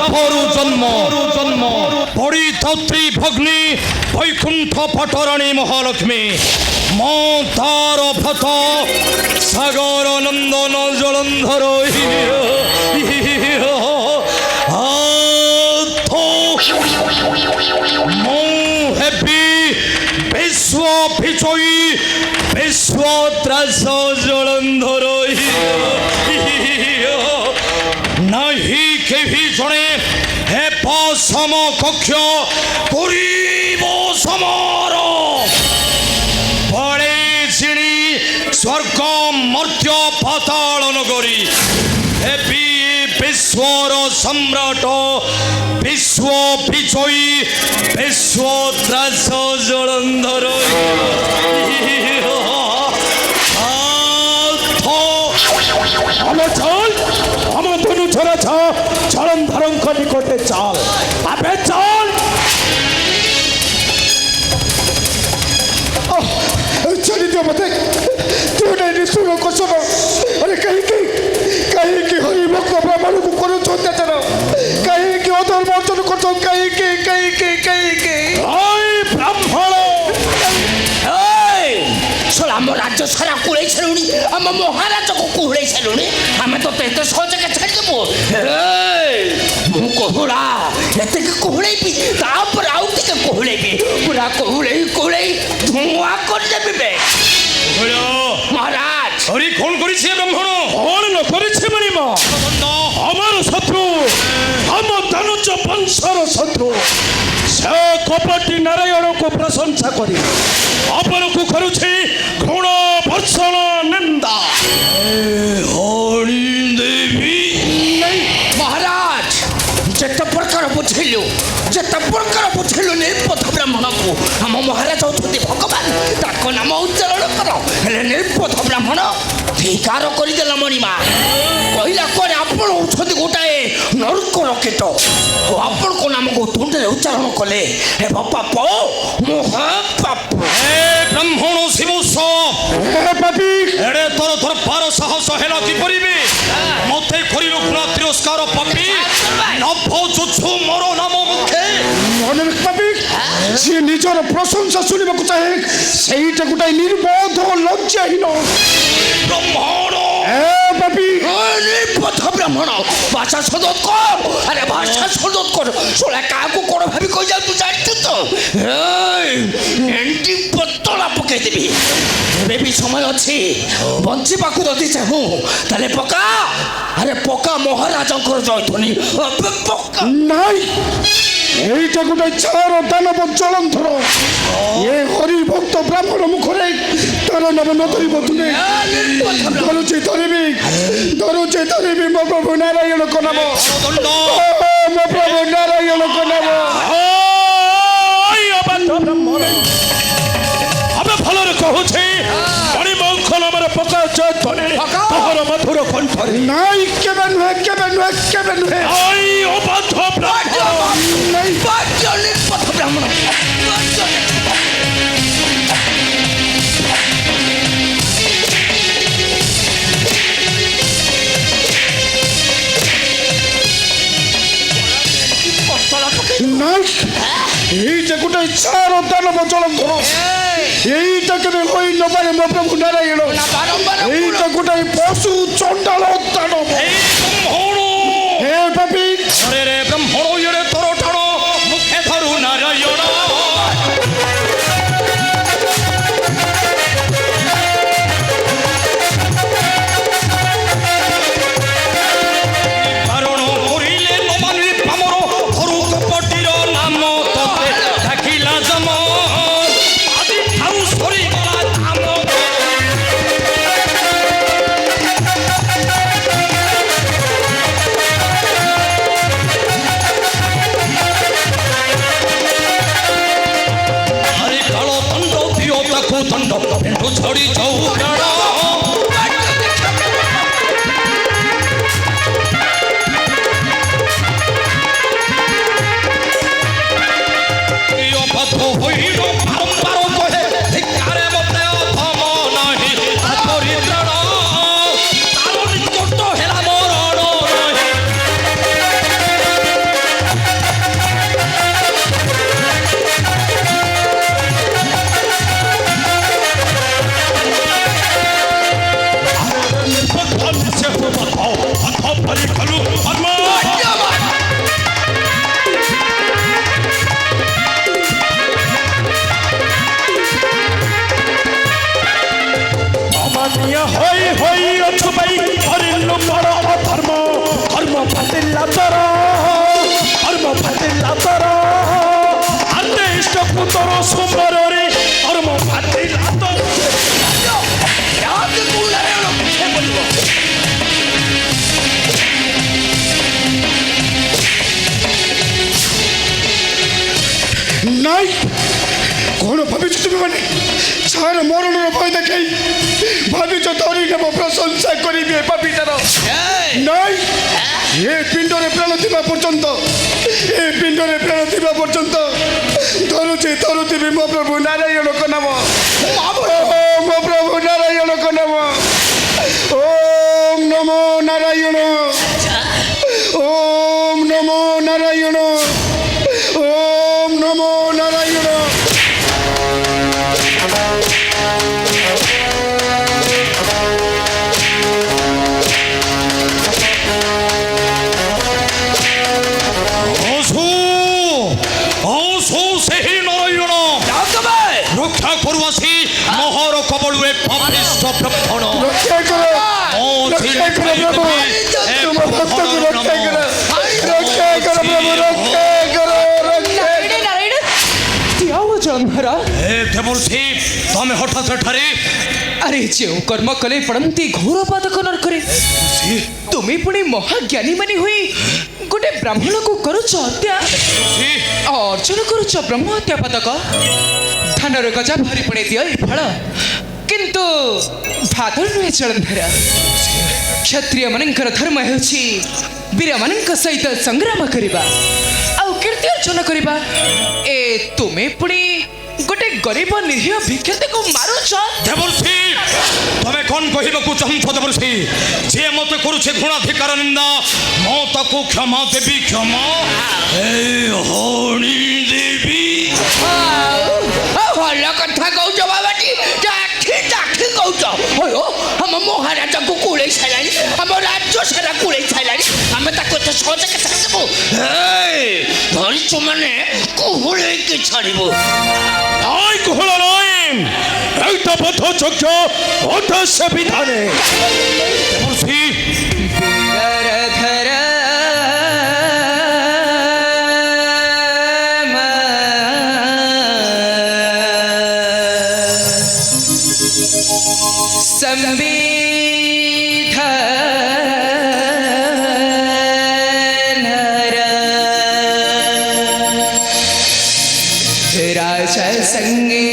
পাপরু জন্ম পরিধত্রী ভগ্নী বৈকুণ্ঠ পটরাণী মহালক্ষ্মী মতার ভত সাগর নন্দন জলন্ধর বিশ্ব বিজয়ী বিশ্ব ত্রাস জলন্ধর নাহি কেহি জনে হে সমকক্ষ করিব সমর পড়ে যিনি স্বর্গ মর্ত্য পাতাল নগরী হেবি বিশ্বর সম্রাট বিশ্ব বিজয়ী বিশ্ব ত্রাস জলন্ধর আমার ধনু ছড়া চরম ধরঙ্ক নিকটে চাল আবে চাল चली दियो मत तू नहीं सुनो को सुनो अरे कहीं की हरि भक्त ब्राह्मण को करो छोड़ते चलो कहीं की अधर मर्चन को तो कहीं की ओए ब्राह्मण শোন আমার রাজ্য সারা কুড়াই ছেড়ুনি আমার মহারাজ কুড়াই ছেড়ুনি আমি তো এত সহজে ছেড়ে দেবো ମୁଁ କୋହୁଡ଼ା ଏତିକି କୋହୁଳେଇବି ତାପରେ ଆଉ ଟିକେ କୋହୁଳେଇବି ପୁରା କୋହୁଳେଇ ଧୂଆଁ କରିଦେବି ବେ মহারাজ হরি কোন করেছে ব্রাহ্মণ কଣ ନ କରିছে ମଣିମ ଆମର ଶତ୍ରୁ ଆମ ଧନୁଜ ବଂଶର ଶତ୍ରୁ ସେ କପଟି ନାରାୟଣକୁ ପ୍ରଶଂସା କରି ଆପଣଙ୍କୁ କରୁଛି ଘୃଣ ଭର୍ଷଣ ନିନ୍ଦା হরি দেবী মহারাজ ଯେତେ ପ୍ରକାର ବୁଝେଇଲୁ ନିର୍ପଥ ବ୍ରାହ୍ମଣକୁ ଆମ ମହାରାଜ ହେଉଛନ୍ତି ଭଗବାନ ତାଙ୍କ ନାମ ଉଚ୍ଚାରଣ କର ହେଲେ ନିର୍ପଥ ବ୍ରାହ୍ମଣ ଧିକାର କରିଦେଲା ମଣିମା କହିଲା ପରେ ଆପଣ ହେଉଛନ୍ତି ଗୋଟାଏ ନର୍କର କୀଟ ଓ ଆପଣଙ୍କ ନାମକୁ ତୁଣ୍ଡରେ ଉଚ୍ଚାରଣ କଲେ ହେବ ପାପ ମହାପାପ হে ব্রাহ্মণ শিবুষ এড়ে তোর দরবার সাহস হেলা কি করিবি মতে করিলু খুনা তিরস্কার পাপি নভ যুদ্ধ মর নাম মুখে অনেক পাপি সে নিজের প্রশংসা শুনিବାକୁ চাহে সেইটা গোটাই নির্বোধ লজ্জাহীন ব্রাহ্মণ পাপি নির্বোধ ব্রাহ্মণ ভাষা শোধন কর আরে ভাষা শোধন কর শোনা কাহাକୁ কোন ভাবি কই যাও তু জানিଛୁ তো ଏଣ୍ଡି ପତଳା ପକେଇ ଦେବି ଏବେ ବି ସମୟ ଅଛି ବଞ୍ଚିବାକୁ ଯଦି ଚାହୁଁ ତାହେଲେ ପକା ଆରେ ପକା ମହାରାଜଙ୍କର ଜୟଧ୍ୱନି ପକା নাই এইটা গোটাই চার দানব জলন্ধর এ হরি ভক্ত ব্রাহ্মণ মুখরে তার নাম ন ধরিব তুলে ধরুছি মো প্রভু নারায়ণক নাম মো প্রভু নারায়ণক নাম আমি ভালরে কহুছি মণিমঙ্খ নামের পকা জয়ধ্বনি তোর মধুর কণ্ঠরে নাই কেবে নুহে আই অবাধ ব্রাহ্মণ নাই নির্বোধ ব্রাহ্মণ নাই এইটা গোটাই চার দানব জলন্ধর এইটা কেবে হই নপারে মো প্রভু নারায়ণ এইটা গোটাই পশু চণ্ডাল দানব হে পাপি রে ব্রাহ্মণ এড়ে তোর টাণ মুখে ধরু নারায়ণ কারণ করিলে নমানি পামর ধরু কপটির নাম ততে ডাকিলা জম আদি ঠাউ সরি গলা ধাম କ'ଣ ଭାବିଛ ତୁମେମାନେ ଛାର ମରଣର ଭୟ ଦେଖାଇ ଭାବିଛ ଧରି ନେବ ପ୍ରଶଂସା କରିବି ଏ ପାପୀଟାର ନାଇଁ ଏ ପିଣ୍ଡରେ ପ୍ରାଣ ଥିବା ପର୍ଯ୍ୟନ୍ତ ଏ ପିଣ୍ଡରେ ପ୍ରାଣ ଥିବା ପର୍ଯ୍ୟନ୍ତ ଧରୁଥିବି ମୋ ପ୍ରଭୁ ନାରାୟଣଙ୍କ ନାମ ମୋ ପ୍ରଭୁ ନାରାୟଣଙ୍କ ନାମ ଓମ୍ ନମୋ ନାରାୟଣ ଓମ୍ ନମୋ ନାରାୟଣ ଓମ୍ ନମୋ ନାରାୟଣ রক্ষা করু আসি মোহর কবলুয়ে পাপিষ্ট ব্রাহ্মণ রক্ষা করো রক্ষা করো প্রভু তোমার ভক্তকে রক্ষা করো রক্ষা করো প্রভু রক্ষা করো ଜନ୍ମର ଏ ଦେବର୍ଷି ତମେ ହଠାତ୍ ଏଠାରେ ଆରେ ଯେଉଁ କର୍ମ କଲେ ପଡ଼ନ୍ତି ଘୋର ପାଦକ ନରକରେ ତୁମେ ପୁଣି ମହାଜ୍ଞାନୀ ମାନେ ହୋଇ ଗୋଟେ ବ୍ରାହ୍ମଣକୁ କରୁଛ ହତ୍ୟା ଅର୍ଜନ କରୁଛ ବ୍ରହ୍ମ ହତ୍ୟା ପଦକ ଧାନର ଗଜା ଭରି ପୁଣି ଦିଅ ଏ ଫଳ କିନ୍ତୁ ଭାଦର ନୁହେଁ ଜଳନ୍ଧର କ୍ଷତ୍ରିୟମାନଙ୍କର ଧର୍ମ ହେଉଛି ବୀରମାନଙ୍କ ସହିତ ସଂଗ୍ରାମ କରିବା ଆଉ କୀର୍ତ୍ତି ଅର୍ଜନ କରିବା ଏ ତୁମେ ପୁଣି ଗୋଟେ ଗରିବ ନିରୀହ ଭିକ୍ଷୁକକୁ ମାରୁଛ ଦେବର୍ଷି ତମେ କ'ଣ କହିବାକୁ ଚାହୁଁଛ ଦେବର୍ଷି ଯିଏ ମତେ କରୁଛେ ଗୁଣାଧିକାର ନିନ୍ଦା ମୁଁ ତାକୁ କ୍ଷମା ଦେବି କ୍ଷମା ହଣି ଦେବି ଭଲ କଥା କହୁଛ ବାବାଟି ଚାଖି କହୁଛ ହଉ ଆମ ମହାରାଜାକୁ କୁଳେଇ ସାରିଲାଣି ଆମ ରାଜ୍ୟ ସାରା କୁଳେଇ ସାରିଲାଣି ଆମେ ତାକୁ ଏତେ ସହଜ କେତେ ଦେବୁ ଧରିଛୁ ମାନେ କୁହୁଳେଇକି ଛାଡ଼ିବୁ আই কোহলা নয় এইটা পথ চক্র অধস্য বিধানে দেবর্ষি ধর राजा संगे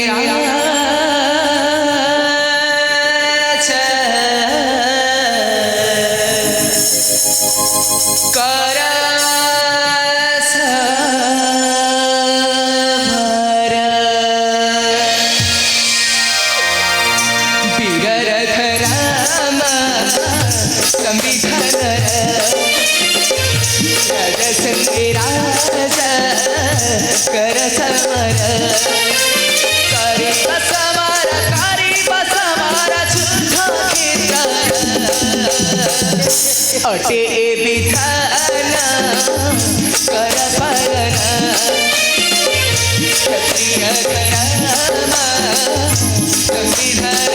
कर समर करे बसमारा शुद्ध अटे ए विधान कर पालन क्षत्रिय धर्म संविधान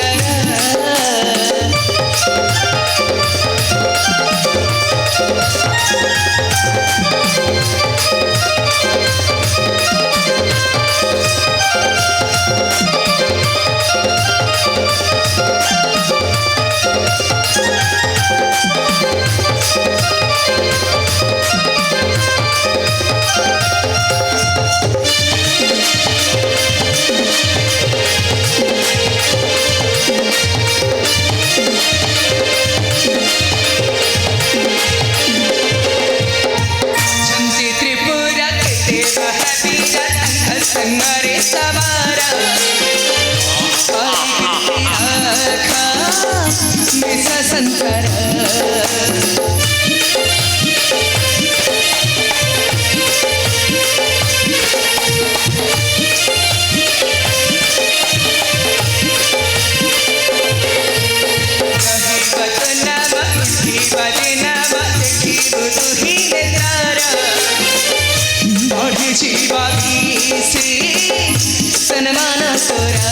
सन्मान सोरा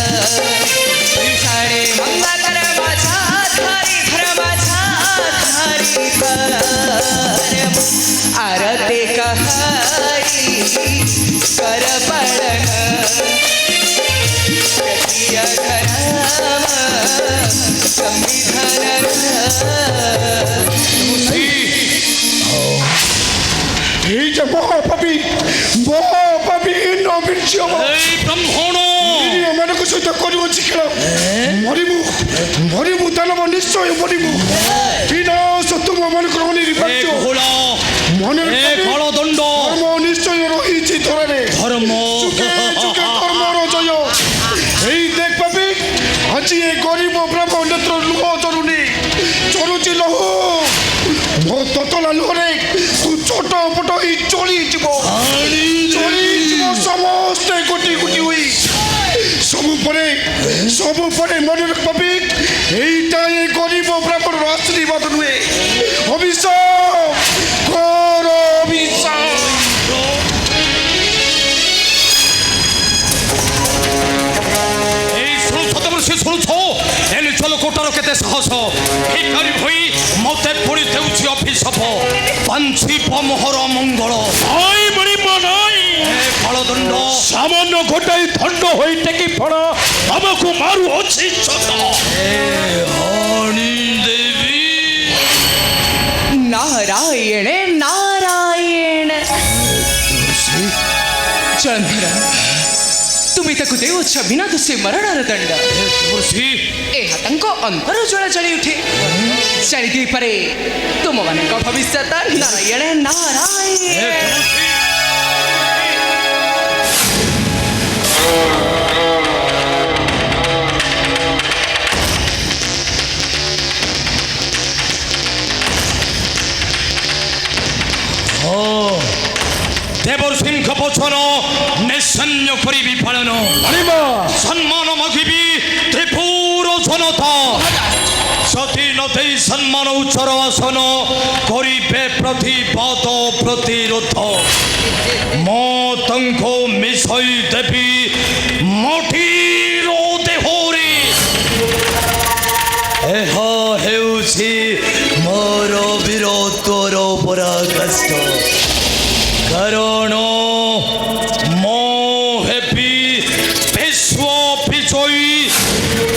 साडे मंगा धर्माचा धारी आरते कहारी कर पडन क्षत्रिय धर्म संविधान এই যে মহাপাপী নবীন এই ব্রাহ্মণ ଏମାନଙ୍କ ସହିତ କରିବଛି ଖେଳ ମରିବୁ ଦାନବ ନିଶ୍ଚୟ ମରିବୁ ବିନାଶ ତୁମମାନଙ୍କର ଘୋଳ ଦଣ୍ଡ ଧର୍ମ ନିଶ୍ଚୟ ରହିଛି ଧରାରେ ଧର୍ମ କର୍ମର ଜୟ এই দেখ পাবি আজি এই গরিব ব্রাহ্মণ নেত্র লুহ চরুনি চরুচি লহ মো ততলা লহরে তু ছোট পট এই চলি যাব সমস্ত কোটি কোটি হই সবু পরে মনে রাখ পাবি এইটা এই গরিব ব্রাহ্মণ আশীর্বাদ নুয়ে অভিশাপ কর অভিশাপ ଶୁଣୁଛ ଏନେ ଚଲ କୋଟାର କେତେ ସାହସ ଭିକାରୀ ଭଇ ମତେ ପୋଡ଼ି ଦେଉଛି ଅଭିଶାପ ପାଞ୍ଚିବ ମୋହର ମଙ୍ଗଳ ଫଳଦଣ୍ଡ ସାମାନ୍ୟ ଗୋଟାଏ ଦଣ୍ଡ ହୋଇ ଟେକି ଫଳ ଆମକୁ ମାରୁଅଛି ଦେବୀ नारायण नारायण जलंधर तुम्ही ताकू देऊछ बिना दुसे मरणार दंड ए हतंक अंतर जळा जळी उठे चली दी परे तुम मानक भविष्य नारायण नारायण দেবর সিংহ বচন নিঃসন্য করিবি পালন সম্মান মাগিবি ত্রিপুর জনতা সতী নদী সম্মান উচ্চর আসন করিবে প্রতিবাদ প্রতিরোধ মতঙ্ক মিশই দেবী মঠির দেহরে এহ ହେଉଛି ମୋର ବୀରତ୍ୱର ପରାକାଷ୍ଠ କାରଣ ମୁଁ ହେବି ବିଶ୍ୱ ବିଜୟୀ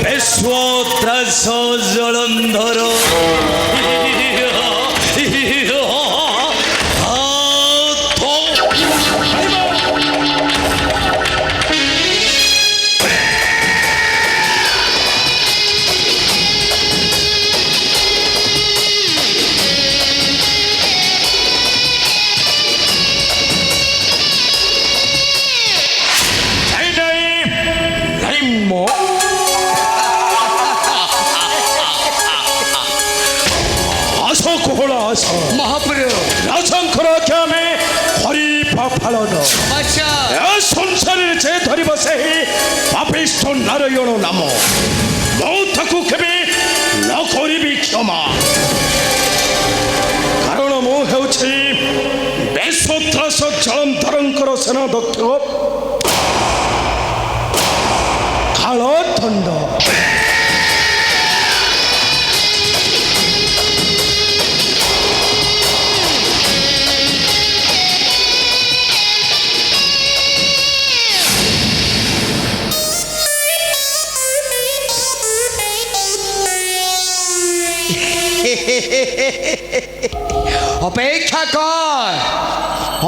ବିଶ୍ୱ ତ୍ରାସ ଜଳନ୍ଧର महाप्रभु ରାଜାଙ୍କର ଆମେ ହରିପା ପାଳନ ସଂସାରରେ ଯେ ଧରିବ ସେହି ପାପିଷ୍ଠ ନାରାୟଣ ନାମ ମୁଁ ତାକୁ କେବେ ନ କରିବି କ୍ଷମା କାରଣ ମୁଁ ହେଉଛି ବିଶ୍ୱତ୍ରାସ ଜଳନ୍ଧରଙ୍କର ସେନାଧ୍ୟକ୍ଷ କାଳଦଣ୍ଡ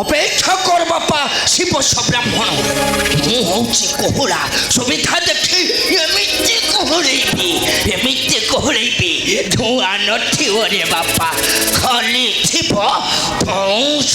অপেক্ষা কর বাপা শিব ব্রাহ্মণ ମୁଁ ହଉଛି କୋହୁଳା ସୁବିଧା ଦେଖି ଏମିତି କୋହୁଳେଇବି ଧୂଆଁ ନଥିବ ରେ ବାପା ଖାଲି ଥିବ ପଉଁଛ